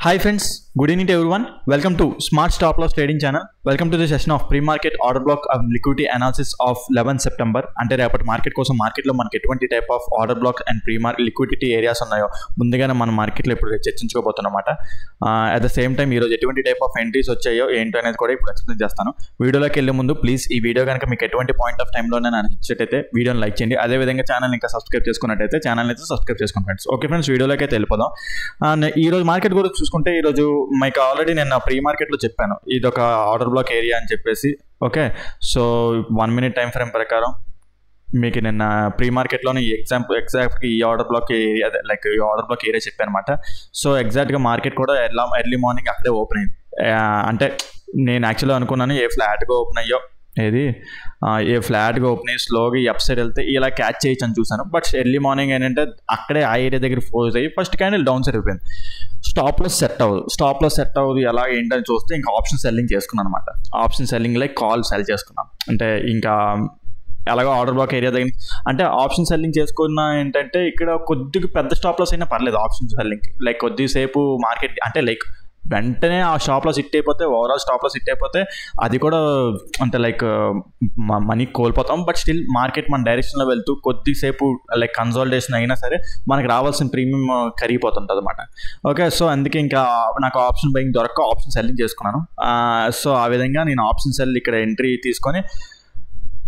Hi friends, good evening to everyone. Welcome to Smart Stop Loss Trading Channel. Welcome to the session of pre-market order block of liquidity analysis of 11 September. అంటే రేపటి market కోసం మార్కెట్లో మనకి ఎటువంటి type of order black and pre-market liquidity areas ఉన్నాయో ముందుగానే మన మార్కెట్లో ఇప్పుడు చర్చించుకోబోతున్నమాట. అట్ ద సేమ్ టైం ఈరోజు ఎటువంటి టైప్ ఆఫ్ ఎంట్రీస్ వచ్చాయో ఏంటో అనేది కూడా ఇప్పుడు ఎక్స్ప్లెయిన్ చేస్తాను. వీడియోలోకి వెళ్ళే ముందు ప్లీజ్ ఈ వీడియో కనుక మీకు ఎటువంటి పాయింట్ ఆఫ్ టైంలోనే నచ్చినట్టయితే వీడియోని లైక్ చేయండి. అదేవిధంగా ఛానల్ ఇంకా సబ్స్క్రైబ్ చేసుకున్నట్టయితే ఛానల్ అయితే సబ్స్క్రైబ్ చేసుకోండి ఫ్రెండ్స్. ఓకే ఫ్రెండ్స్, వీడియోలోకి అయితే వెళ్ళిపోదాం. ఈ రోజు మార్కెట్ గురించి చూసుకుంటే ఈరోజు మీకు ఆల్రెడీ నేను ప్రీ మార్కెట్లో చెప్పాను ఇది ఒక ఆర్డర్ బ్లాక్ ఏరియా అని చెప్పేసి. Okay, so 1 minute time frame ప్రకారం మీకు నిన్న ప్రీ మార్కెట్లోనే ఎగ్జాక్ట్గా ఈ ఆర్డర్ బ్లాక్ ఏరియా ఈ ఆర్డర్ బ్లాక్ ఏరియా చెప్పాను అనమాట. సో ఎగ్జాక్ట్గా మార్కెట్ కూడా ఎర్లీ మార్నింగ్ అక్కడే ఓపెన్ అయింది. అంటే నేను యాక్చువల్గా అనుకున్నాను ఏ ఫ్లాట్గా ఓపెన్ అయ్యో ఏ ఫ్లాట్గా ఓపెన్ అయ్యి స్లోగా ఈ అప్ సైడ్ వెళ్తే ఇలా క్యాచ్ చేయొచ్చు అని చూసాను. బట్ ఎర్లీ మార్నింగ్ ఏంటంటే అక్కడే ఆ ఏరియా దగ్గర ఫోర్స్ అయ్యి ఫస్ట్ క్యాండిల్ డౌన్ సైడ్ అయిపోయింది. స్టాప్ లాస్ సెట్ అవ్వదు ఎలా ఏంటని చూస్తే ఇంకా ఆప్షన్ సెల్లింగ్ చేసుకున్నాను అనమాట. ఆప్షన్ సెల్లింగ్ కాల్ సెల్ చేసుకున్నాను. అంటే ఇంకా అలాగో ఆర్డర్ బ్లాక్ ఏరియా దగ్గర అంటే ఆప్షన్ సెల్లింగ్ చేసుకున్న ఏంటంటే ఇక్కడ కొద్దిగా పెద్ద స్టాప్ లాస్ అయినా పర్లేదు. ఆప్షన్ సెల్లింగ్ కొద్దిసేపు మార్కెట్ అంటే వెంటనే ఆ స్టాప్ లాస్ హిట్ అయిపోతే ఓవరాల్ స్టాప్ లాస్ హిట్ అయిపోతే అది కూడా అంటే మనీ కోల్పోతాం. బట్ స్టిల్ మార్కెట్ మన డైరెక్షన్లో వెళ్తూ కొద్దిసేపు కన్సాలిడేషన్ అయినా సరే మనకి రావాల్సిన ప్రీమియం కరిగిపోతుంటుంది అనమాట. ఓకే, సో అందుకే ఇంకా నాకు ఆప్షన్ బయింగ్ దొరక్క ఆప్షన్ సెల్లింగ్ చేసుకున్నాను. సో ఆ విధంగా నేను ఆప్షన్ సెల్ ఇక్కడ ఎంట్రీ తీసుకొని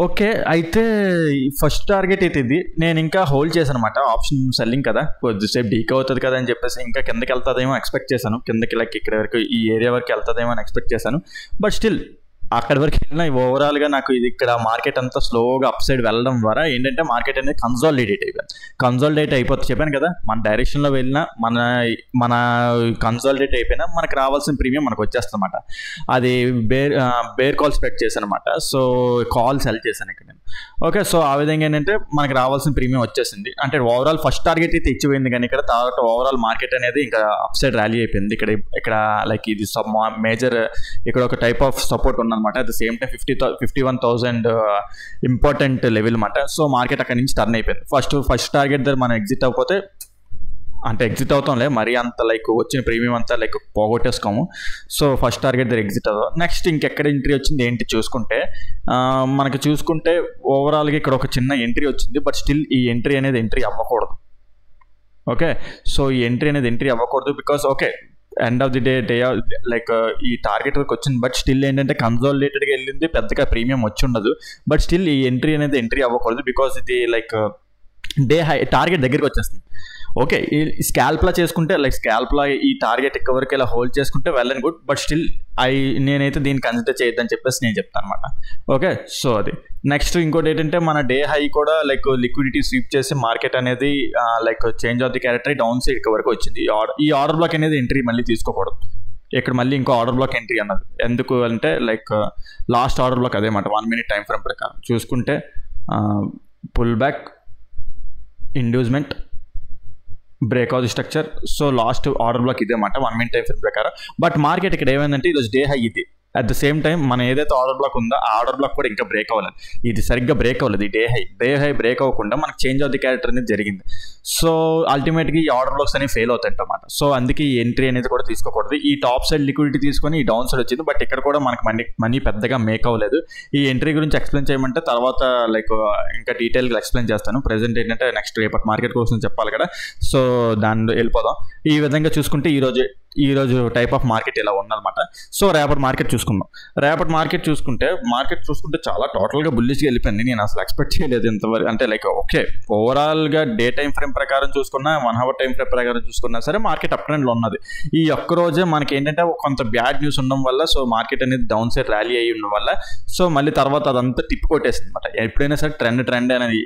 ఓకే అయితే ఫస్ట్ టార్గెట్ అయితే ఇది నేను ఇంకా హోల్డ్ చేశాను అనమాట. ఆప్షన్ సెల్లింగ్ కదా, కొద్దిసేపు డీక్ అవుతుంది కదా అని చెప్పేసి ఇంకా కిందకి వెళ్తుందేమో ఎక్స్పెక్ట్ చేశాను. కిందకి ఇక్కడ వరకు ఈ ఏరియా వరకు వెళ్తుందేమో అని ఎక్స్పెక్ట్ చేశాను. బట్ స్టిల్ అక్కడి వరకు వెళ్ళినా ఓవరాల్గా నాకు ఇది ఇక్కడ మార్కెట్ అంతా స్లోగా అప్ సైడ్ వెళ్ళడం ద్వారా ఏంటంటే మార్కెట్ అనేది కన్సాలిడేట్ అయిపోతుంది. చెప్పాను కదా, మన డైరెక్షన్లో వెళ్ళినా మన కన్సాలిడేట్ అయిపోయినా మనకు రావాల్సిన ప్రీమియం మనకు వచ్చేస్తుంది అనమాట. అది బేర్ కాల్ స్పెక్ట్ చేశాను అనమాట. సో కాల్ సెల్ చేశాను ఇక్కడ నేను. ఓకే, సో ఆ విధంగా ఏంటంటే మనకు రావాల్సిన ప్రీమియం వచ్చేసింది. అంటే ఓవరాల్ ఫస్ట్ టార్గెట్ అయితే ఇచ్చిపోయింది, కానీ ఇక్కడ తర్వాత ఓవరాల్ మార్కెట్ అనేది ఇంకా అప్ సైడ్ ర్యాలీ అయిపోయింది. ఇక్కడ ఇది మేజర్ ఇక్కడ ఒక టైప్ ఆఫ్ సపోర్ట్ ఉందన్నమాట. At the same time 51,000 important level అనమాట. సో మార్కెట్ అక్కడి నుంచి టర్న్ అయిపోయింది. ఫస్ట్ టార్గెట్ దగ్గర మనం ఎగ్జిట్ అవ్వకపోతే అంటే ఎగ్జిట్ అవుతాంలే, మరీ అంత వచ్చిన ప్రీమియం అంతా పోగొట్టేసుకోము. సో ఫస్ట్ టార్గెట్ దగ్గర ఎగ్జిట్ అవుతాం. నెక్స్ట్ ఇంకెక్కడ ఎంట్రీ వచ్చింది ఏంటి చూసుకుంటే మనకి చూసుకుంటే ఓవరాల్గా ఇక్కడ ఒక చిన్న ఎంట్రీ వచ్చింది. బట్ స్టిల్ ఈ ఎంట్రీ అనేది ఎంట్రీ అవ్వకూడదు. ఓకే, సో ఈ ఎంట్రీ అనేది ఎంట్రీ అవ్వకూడదు because okay end of the day ఈ టార్గెట్ వరకు వచ్చింది. బట్ స్టిల్ ఏంటంటే కన్సాలిడేటెడ్గా వెళ్ళింది, పెద్దగా ప్రీమియం వచ్చి ఉండదు. బట్ స్టిల్ ఈ ఎంట్రీ అనేది ఎంట్రీ అవ్వకూడదు బికాస్ ఇది డే హై టార్గెట్ దగ్గరికి వచ్చేస్తుంది. ఓకే, ఈ స్కాల్ప్లా చేసుకుంటే స్కాల్ప్లా ఈ టార్గెట్ ఎక్కడ వరకు ఇలా హోల్డ్ చేసుకుంటే well and good. But still నేనైతే దీన్ని కన్సిడర్ చేయొద్దని చెప్పేసి నేను చెప్తాను అనమాట. ఓకే, సో అది నెక్స్ట్ ఇంకోటి ఏంటంటే మన డే హై కూడా లిక్విడిటీ స్వీప్ చేసి మార్కెట్ అనేది change of the character down side ఇక్కడ వరకు వచ్చింది. ఈ ఆర్డర్ బ్లాక్ అనేది ఎంట్రీ మళ్ళీ తీసుకోకూడదు. ఇక్కడ మళ్ళీ ఇంకో ఆర్డర్ బ్లాక్ ఎంట్రీ అన్నది ఎందుకు అంటే లాస్ట్ ఆర్డర్ బ్లాక్ అదే మాట. 1 minute టైం ఫ్రేమ్ ప్రకారం చూసుకుంటే pull back, inducement, breakout structure. So last order block ఇదే మాట 1 minute టైం ఫ్రేమ్ ప్రకారం. బట్ మార్కెట్ ఇక్కడ ఏమైందంటే ఈరోజు డే హై ఇది. అట్ ద సేమ్ టైం మనం ఏదైతే ఆర్డర్ బ్లాక్ ఉందో ఆ ఆర్డర్ బ్లాక్ కూడా ఇంకా బ్రేక్ అవ్వలేదు. ఇది సరిగ్గా బ్రేక్ అవ్వలేదు. ఈ డే హై బ్రేక్ అవ్వకుండా మనకు చేంజ్ ఆఫ్ ది క్యారెక్టర్ అనేది జరిగింది. సో అల్టిమేట్గా ఈ ఆర్డర్ బ్లాక్స్ అనేవి ఫెయిల్ అవుతాయి అన్నమాట. సో అందుకే ఈ ఎంట్రీ అనేది కూడా తీసుకోకూడదు. ఈ టాప్ సైడ్ లిక్విడిటీ తీసుకొని ఈ డౌన్ సైడ్ వచ్చింది. బట్ ఇక్కడ కూడా మనకు మనీ పెద్దగా మేక్ అవ్వలేదు. ఈ ఎంట్రీ గురించి ఎక్స్ప్లెయిన్ చేయమంటే తర్వాత ఇంకా డీటెయిల్గా ఎక్స్ప్లెయిన్ చేస్తాను. ప్రెజెంట్ ఏంటంటే నెక్స్ట్ రేపటి మార్కెట్ కోసం చెప్పాలి కదా. సో దాన్ని వెళ్ళిపోదాం. ఈ విధంగా చూసుకుంటే ఈరోజు టైప్ ఆఫ్ మార్కెట్ ఇలా ఉందన్నమాట. సో రేపటి మార్కెట్ చూసుకుంటే చాలా టోటల్గా బుల్లిష్గా వెళ్ళిపోయింది. నేను అసలు ఎక్స్పెక్ట్ చేయలేదు ఇంతవరకు. అంటే ఓకే ఓవరాల్గా డే టైం ఫ్రేమ్ ప్రకారం చూసుకున్నా 1 hour టైం ఫ్రేమ్ ప్రకారం చూసుకున్నా సరే మార్కెట్ అప్ ట్రెండ్లో ఉన్నది. ఈ ఒక్క రోజే మనకి ఏంటంటే కొంత బ్యాడ్ న్యూస్ ఉండడం వల్ల సో మార్కెట్ అనేది డౌన్ సైడ్ ర్యాలీ అయ్యి ఉండడం వల్ల సో మళ్ళీ తర్వాత అదంతా టిప్ కొట్టేసింది అనమాట. ఎప్పుడైనా సరే ట్రెండ్ అనేది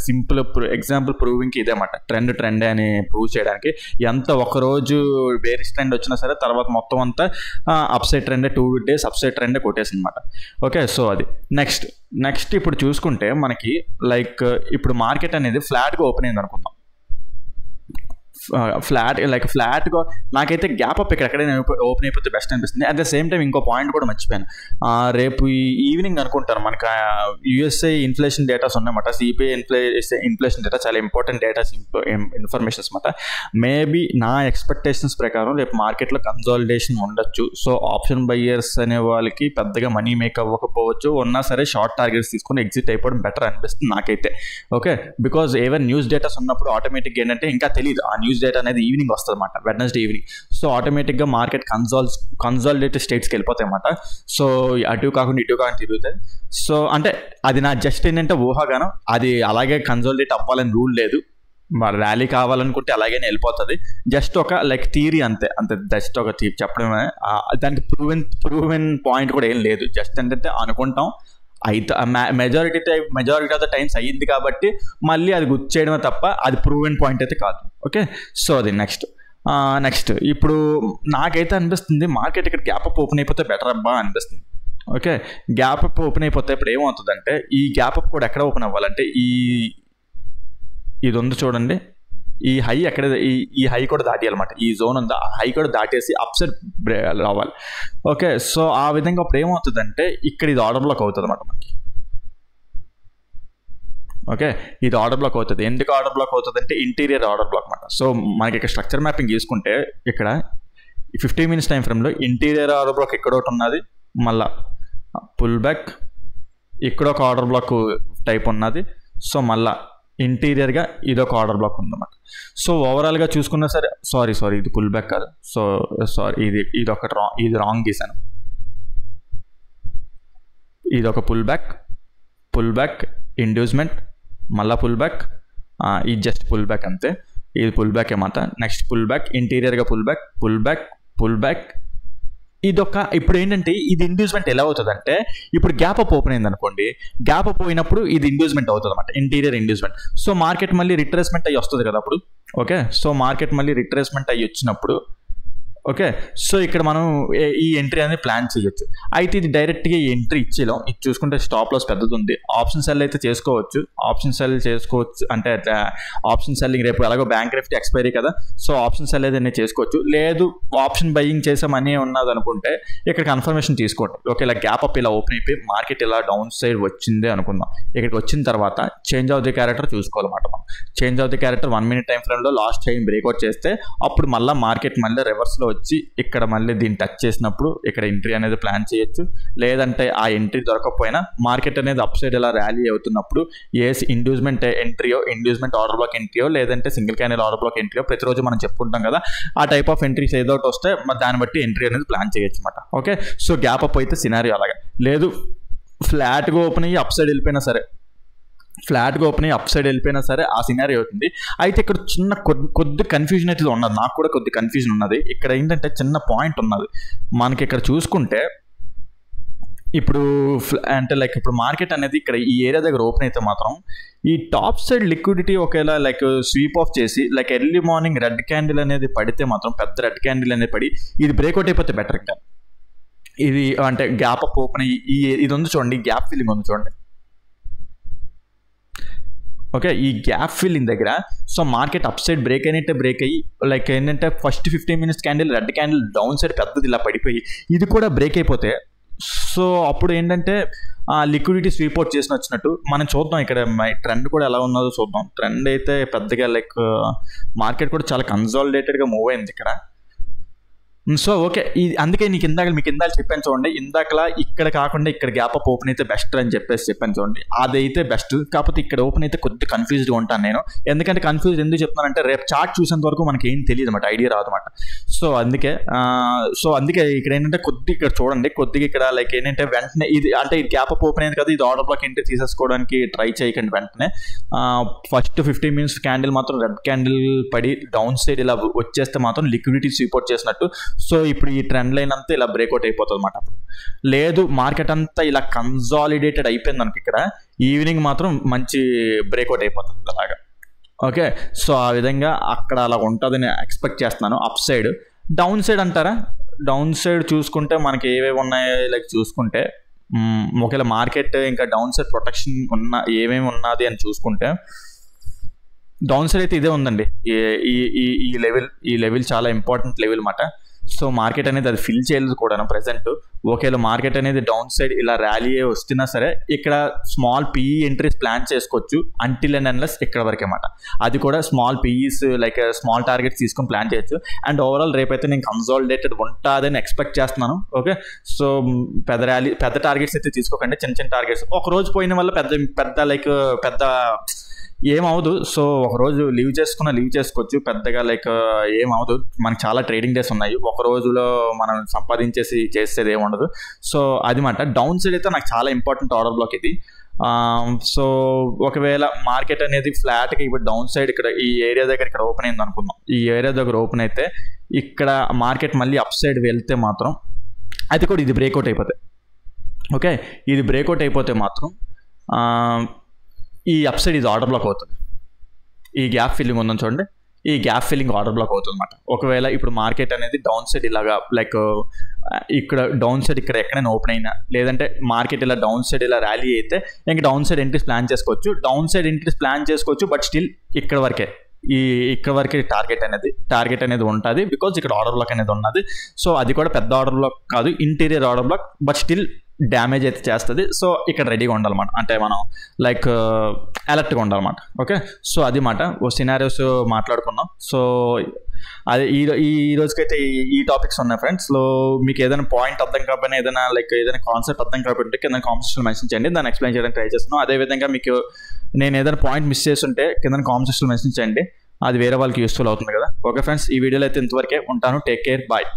సింపుల్ ఎగ్జాంపుల్ ప్రూవింగ్కి ఇదే అనమాట. ట్రెండ్ అని ప్రూవ్ చేయడానికి ఎంత ఒకరోజు బేరిష్ ట్రెండ్ వచ్చినా సరే తర్వాత మొత్తం అంతా up side trend 2 days up side trend కొట్టేసింది అనమాట. ఓకే, సో అది నెక్స్ట్ ఇప్పుడు చూసుకుంటే మనకి ఇప్పుడు మార్కెట్ అనేది ఫ్లాట్గా ఓపెన్ అయింది అనుకుందాం. ఫ్లాట్గా నాకైతే గ్యాప్ అప్ ఎక్కడైనా ఓపెన్ అయిపోతే బెస్ట్ అనిపిస్తుంది. అట్ ద సేమ్ టైం ఇంకో పాయింట్ కూడా మర్చిపోయాను. రేపు ఈ ఈవినింగ్ అనుకుంటాను మనకు యూఎస్ఏ ఇన్ఫ్లేషన్ డేటాస్ ఉన్నాయన్నమాట. సిపిఐ ఇన్ఫ్లేషన్ డేటా చాలా ఇంపార్టెంట్ డేటాస్, ఇన్ఫర్మేషన్స్ అనమాట. మేబీ నా ఎక్స్పెక్టేషన్స్ ప్రకారం రేపు మార్కెట్లో కన్సాలిడేషన్ ఉండొచ్చు. సో ఆప్షన్ బయ్యర్స్ అనే వాళ్ళకి పెద్దగా మనీ మేక్ అవ్వకపోవచ్చు, ఉన్నా సరే షార్ట్ టార్గెట్స్ తీసుకొని ఎగ్జిట్ అయిపోవడం బెటర్ అనిపిస్తుంది నాకైతే. ఓకే, బికాజ్ ఏవైనా న్యూస్ డేటాస్ ఉన్నప్పుడు ఆటోమేటిక్గా ఏంటంటే ఇంకా తెలియదు, ఆ న్యూస్ డేటా అనేది ఈవినింగ్ వస్తుంది అనమాట, వెడ్నెస్డే ఈవినింగ్. సో ఆటోమేటిక్గా మార్కెట్ కన్సాలిడేటెడ్ స్టేట్స్కి వెళ్ళిపోతాయి అన్నమాట. సో అటు కాకుండా ఇటు కాకుండా తిరుగుతాయి. సో అంటే అది నా జస్ట్ ఏంటంటే ఊహాగానం, అది అలాగే కన్సాలిడేట్ అవ్వాలని రూల్ లేదు. ర్యాలీ కావాలనుకుంటే అలాగే వెళ్ళిపోతుంది. జస్ట్ ఒక థియరీ అంతే జస్ట్ ఒక చెప్పడమే. దానికి ప్రూవెన్ పాయింట్ కూడా ఏం లేదు. జస్ట్ ఏంటంటే అనుకుంటాం, అయితే మెజారిటీ ఆఫ్ ద టైమ్స్ అయ్యింది కాబట్టి మళ్ళీ అది గుర్తు చేయడమే తప్ప అది ప్రూవెన్ పాయింట్ అయితే కాదు. ఓకే, సో అది నెక్స్ట్ ఇప్పుడు నాకైతే అనిపిస్తుంది మార్కెట్ ఇక్కడ గ్యాప్ అప్ ఓపెన్ అయిపోతే బెటర్ అబ్బా అనిపిస్తుంది. ఓకే, గ్యాప్ అప్ ఓపెన్ అయిపోతే ఇప్పుడు ఏమవుతుందంటే ఈ గ్యాప్ అప్ కూడా ఎక్కడ ఓపెన్ అవ్వాలంటే ఇది ఉంది చూడండి, ఈ హై ఎక్కడ, ఈ హై కూడా దాటేయాలన్నమాట. ఈ జోన్ ఉందా, ఆ హై కూడా దాటేసి అప్ సైడ్ రావాలి. ఓకే, సో ఆ విధంగా అప్పుడు ఏమవుతుందంటే ఇక్కడ ఇది ఆర్డర్ బ్లాక్ అవుతుంది అన్నమాట మనకి. ఓకే, ఇది ఆర్డర్ బ్లాక్ అవుతుంది. ఎందుకు ఆర్డర్ బ్లాక్ అవుతుంది అంటే ఇంటీరియర్ ఆర్డర్ బ్లాక్ అన్నమాట. సో మనకి ఇక్కడ స్ట్రక్చర్ మ్యాపింగ్ తీసుకుంటే ఇక్కడ 15 minutes టైం ఫ్రేమ్లో ఇంటీరియర్ ఆర్డర్ బ్లాక్ ఇక్కడ ఒకటి ఉన్నది, మళ్ళా పుల్ బ్యాక్ ఇక్కడ ఒక ఆర్డర్ బ్లాక్ టైప్ ఉన్నది. సో మళ్ళా ఇంటీరియర్గా ఇదొక ఆర్డర్ బ్లాక్ ఉందన్నమాట. సో ఓవరాల్గా చూసుకున్నా సరే, సారీ ఇది పుల్ బ్యాక్ కాదు, ఇది రాంగ్ గీసాను. ఇది ఒక పుల్ బ్యాక్ ఇండ్యూస్మెంట్, మళ్ళీ పుల్ బ్యాక్, ఇది జస్ట్ పుల్ బ్యాక్ అంతే. ఇది పుల్ బ్యాక్ ఏమాట. నెక్స్ట్ పుల్ బ్యాక్, ఇంటీరియర్గా పుల్ బ్యాక్ ఇదొక. ఇప్పుడు ఏంటంటే ఇది ఇండ్యూస్మెంట్ ఎలా అవుతుందంటే ఇప్పుడు గ్యాప్ అప్ ఓపెన్ అయింది అనుకోండి, గ్యాప్ అప్ పోయినప్పుడు ఇది ఇండ్యూస్మెంట్ అవుతుంది అనమాట, ఇంటీరియర్ ఇండ్యూస్మెంట్. సో మార్కెట్ మళ్ళీ రిట్రేస్మెంట్ అయ్యి వస్తుంది కదా అప్పుడు. ఓకే, సో మార్కెట్ మళ్ళీ రిట్రేస్మెంట్ అయ్యి వచ్చినప్పుడు ఓకే, సో ఇక్కడ మనం ఈ ఎంట్రీ అనేది ప్లాన్ చేయొచ్చు. అయితే ఇది డైరెక్ట్గా ఈ ఎంట్రీ ఇచ్చేలాం. ఇది చూసుకుంటే స్టాప్ లాస్ పెద్దది ఉంది. ఆప్షన్ సెల్ అయితే చేసుకోవచ్చు అంటే ఆప్షన్ సెల్లింగ్ రేపు ఎలాగో బ్యాంక్ నిఫ్టీ ఎక్స్పైరీ కదా, సో ఆప్షన్ సెల్ అయితే చేసుకోవచ్చు. లేదు ఆప్షన్ బయింగ్ చేసే మనీ ఉన్నది అనుకుంటే ఇక్కడ కన్ఫర్మేషన్ తీసుకోండి. ఓకే, ఇలా గ్యాప్ అప్ ఇలా ఓపెన్ అయిపోయి మార్కెట్ ఇలా డౌన్ సైడ్ వచ్చింది అనుకుందాం. ఇక్కడికి వచ్చిన తర్వాత చేంజ్ ఆఫ్ ది క్యారెక్టర్ చూసుకోవాలన్నమాట. మనం change of the character 1 minute time ఫ్రేమ్లో లాస్ట్ టైం బ్రేక్అవుట్ చేస్తే అప్పుడు మళ్ళీ మార్కెట్ మళ్ళీ రివర్స్లో వచ్చి ఇక్కడ మళ్ళీ దీన్ని టచ్ చేసినప్పుడు ఇక్కడ ఎంట్రీ అనేది ప్లాన్ చేయొచ్చు. లేదంటే ఆ ఎంట్రీ దొరకకపోయినా మార్కెట్ అనేది అప్ సైడ్ ఇలా ర్యాలీ అవుతున్నప్పుడు ఇండ్యూస్మెంట్ ఎంట్రీయో, ఇండ్యూస్మెంట్ ఆర్డర్ బ్లాక్ ఎంట్రీయో, లేదంటే సింగిల్ క్యాండిల్ ఆర్డర్ బ్లాక్ ఎంట్రీయో ప్రతిరోజు మనం చెప్పుకుంటాం కదా, ఆ టైప్ ఆఫ్ ఎంట్రీస్ ఏదో ఒకటి వస్తే దాన్ని బట్టి ఎంట్రీ అనేది ప్లాన్ చేయొచ్చు అనమాట. ఓకే, సో గ్యాప్ అప్ అయితే సినారియో అలాగే లేదు, ఫ్లాట్గా ఓపెన్ అయ్యి అప్ సైడ్ వెళ్ళిపోయినా సరే ఆ సినారీ అవుతుంది. అయితే ఇక్కడ చిన్న కొద్ది కన్ఫ్యూజన్ అయితే ఉన్నది, నాకు కూడా కొద్ది కన్ఫ్యూజన్ ఉన్నది. ఇక్కడ ఏంటంటే చిన్న పాయింట్ ఉన్నది మనకి. ఇక్కడ చూసుకుంటే ఇప్పుడు ఇప్పుడు మార్కెట్ అనేది ఇక్కడ ఈ ఏరియా దగ్గర ఓపెన్ అయితే మాత్రం ఈ టాప్ సైడ్ లిక్విడిటీ ఒకేలా స్వీప్ ఆఫ్ చేసి ఎర్లీ మార్నింగ్ రెడ్ క్యాండిల్ అనేది పడితే మాత్రం, పెద్ద రెడ్ క్యాండిల్ అనేది పడి ఇది బ్రేక్అవుట్ అయిపోతే బెటర్. ఇంకా ఇది అంటే గ్యాప్ అప్ ఓపెన్ అయ్యి ఇది ఉంది చూడండి, గ్యాప్ ఫిల్లింగ్ ఉంది చూడండి. ఓకే, ఈ గ్యాప్ ఫిల్లింగ్ దగ్గర so market up side break అయ్యి ఏంటంటే first 15 minutes candle red candle down side పెద్దది ఇలా పడిపోయి ఇది కూడా బ్రేక్ అయిపోతే, సో అప్పుడు ఏంటంటే లిక్విడిటీ స్వీప్ అవుట్ చేసిన వచ్చినట్టు మనం చూద్దాం. ఇక్కడ ట్రెండ్ కూడా ఎలా ఉన్నదో చూద్దాం. ట్రెండ్ అయితే పెద్దగా మార్కెట్ కూడా చాలా కన్సాలిడేటెడ్గా మూవ్ అయింది ఇక్కడ. సో ఓకే, అందుకే మీకు ఇందాక చెప్పాను చూడండి, ఇందాకలా ఇక్కడ కాకుండా ఇక్కడ గ్యాప్ అప్ ఓపెన్ అయితే బెస్ట్ అని చెప్పాను చూడండి, అదైతే బెస్ట్. కాకపోతే ఇక్కడ ఓపెన్ అయితే కొద్ది కన్ఫ్యూజ్డ్గా ఉంటాను నేను. ఎందుకంటే కన్ఫ్యూజ్ ఎందుకు చెప్తున్నానంటే రేపు చార్ట్ చూసేంత వరకు మనకి ఏం తెలియదు అనమాట, ఐడియా రాదు అనమాట. సో అందుకే ఇక్కడ ఏంటంటే ఇక్కడ చూడండి, కొద్దిగా ఇక్కడ ఏంటంటే వెంటనే ఇది అంటే ఇది గ్యాప్ అప్ ఓపెన్ అయింది కదా, ఇది ఆర్డర్ బ్లాక్ ఎంట్రీ తీసేసుకోవడానికి ట్రై చేయకండి వెంటనే. ఫస్ట్ 15 minutes క్యాండిల్ మాత్రం రెడ్ క్యాండిల్ పడి డౌన్ సైడ్ ఇలా వచ్చేస్తే మాత్రం లిక్విడిటీ స్వీప్ అవుట్ చేసినట్టు. సో ఇప్పుడు ఈ ట్రెండ్ లైన్ అంతా ఇలా బ్రేక్అవుట్ అయిపోతుంది అనమాట. అప్పుడు లేదు మార్కెట్ అంతా ఇలా కన్సాలిడేటెడ్ అయిపోయింది మనకి, ఇక్కడ ఈవినింగ్ మాత్రం మంచి బ్రేక్అవుట్ అయిపోతుంది అలాగా. ఓకే, సో ఆ విధంగా అక్కడ అలా ఉంటుందని ఎక్స్పెక్ట్ చేస్తున్నాను. అప్ సైడ్, డౌన్ సైడ్ అంటారా, డౌన్ సైడ్ చూసుకుంటే మనకి ఏవేవి ఉన్నాయో చూసుకుంటే ఒకవేళ మార్కెట్ ఇంకా డౌన్ సైడ్ ప్రొటెక్షన్ ఏమేమి ఉన్నది అని చూసుకుంటే డౌన్ సైడ్ అయితే ఇదే ఉందండి. ఈ లెవెల్ చాలా ఇంపార్టెంట్ లెవెల్ అన్నమాట. సో మార్కెట్ అనేది అది ఫిల్ చేయలేదు కూడా ప్రెసెంట్. ఒకవేళ మార్కెట్ అనేది డౌన్ సైడ్ ఇలా ర్యాలీ వస్తున్నా సరే ఇక్కడ స్మాల్ పిఈ ఎంట్రీస్ ప్లాన్ చేసుకోవచ్చు అంటిల్ అండ్ అన్లెస్ ఇక్కడ వరకే అన్నమాట. అది కూడా small PEs like small targets తీసుకొని ప్లాన్ చేయొచ్చు. అండ్ ఓవరాల్ రేపైతే నేను కన్సాలిడేటెడ్ ఉంటుందని ఎక్స్పెక్ట్ చేస్తున్నాను. ఓకే, సో పెద్ద టార్గెట్స్ అయితే తీసుకోకండి, చిన్న చిన్న టార్గెట్స్. ఒక రోజు పోయిన వల్ల పెద్ద ఏమవదు. సో ఒక రోజు లీవ్ చేసుకోవచ్చు, పెద్దగా ఏమవదు. మనకి చాలా ట్రేడింగ్ డేస్ ఉన్నాయి, ఒక రోజులో మనం సంపాదించేసి చేసేది ఏముండదు. సో అది మాట. డౌన్ సైడ్ అయితే నాకు చాలా ఇంపార్టెంట్ ఆర్డర్ బ్లాక్ ఇది. సో ఒకవేళ మార్కెట్ అనేది ఫ్లాట్గా ఇప్పుడు డౌన్ సైడ్ ఇక్కడ ఈ ఏరియా దగ్గర ఇక్కడ ఓపెన్ అయింది అనుకుందాం. ఈ ఏరియా దగ్గర ఓపెన్ అయితే ఇక్కడ మార్కెట్ మళ్ళీ అప్ సైడ్ వెళ్తే మాత్రం అది కూడా ఇది బ్రేక్అవుట్ అయిపోతాయి. ఓకే, ఇది బ్రేక్అవుట్ అయిపోతే మాత్రం ఈ అప్ సైడ్ ఇది ఆర్డర్ బ్లాక్ అవుతుంది. ఈ గ్యాప్ ఫిల్లింగ్ ఉందని చూడండి, ఈ గ్యాప్ ఫిల్లింగ్ ఆర్డర్ బ్లాక్ అవుతుంది అనమాట. ఒకవేళ ఇప్పుడు మార్కెట్ అనేది డౌన్ సైడ్ ఇలాగా ఇక్కడ డౌన్ సైడ్ ఇక్కడ ఎక్కడైనా ఓపెన్ అయినా, లేదంటే మార్కెట్ ఇలా డౌన్ సైడ్ ఇలా ర్యాలీ అయితే ఇంకా డౌన్ సైడ్ ఎంట్రీస్ ప్లాన్ చేసుకోవచ్చు. బట్ స్టిల్ ఇక్కడ వరకే టార్గెట్ అనేది ఉంటుంది. బికాజ్ ఇక్కడ ఆర్డర్ బ్లాక్ అనేది ఉన్నది. సో అది కూడా పెద్ద ఆర్డర్ బ్లాక్ కాదు, interior order black, but still damage అయితే చేస్తుంది. సో ఇక్కడ రెడీగా ఉండాలన్నమాట, అంటే మనం అలర్ట్గా ఉండాలన్నమాట. ఓకే, సో అది మాట. సినారియోస్ మాట్లాడుకున్నాం. సో అదే ఈ రోజుకైతే ఈ టాపిక్స్ ఉన్నాయి ఫ్రెండ్స్. సో మీకు ఏదైనా పాయింట్ అర్థం కాకపోయినా, ఏదైనా కాన్సెప్ట్ అర్థం కాకపోతే కింద కామెంట్ సెక్షన్లో మెన్షన్ చేయండి, దాన్ని ఎక్స్ప్లెయిన్ చేయడానికి ట్రై చేస్తున్నాను. అదేవిధంగా మీకు నేను ఏదైనా పాయింట్ మిస్ చేస్తుంటే కింద కామెంట్ సెక్షన్లో మెన్షన్ చేయండి, అది వేరే వాళ్ళకి యూస్ఫుల్ అవుతుంది కదా. ఓకే ఫ్రెండ్స్, ఈ వీడియోలో అయితే ఇంతవరకే ఉంటాను. Take care, bye.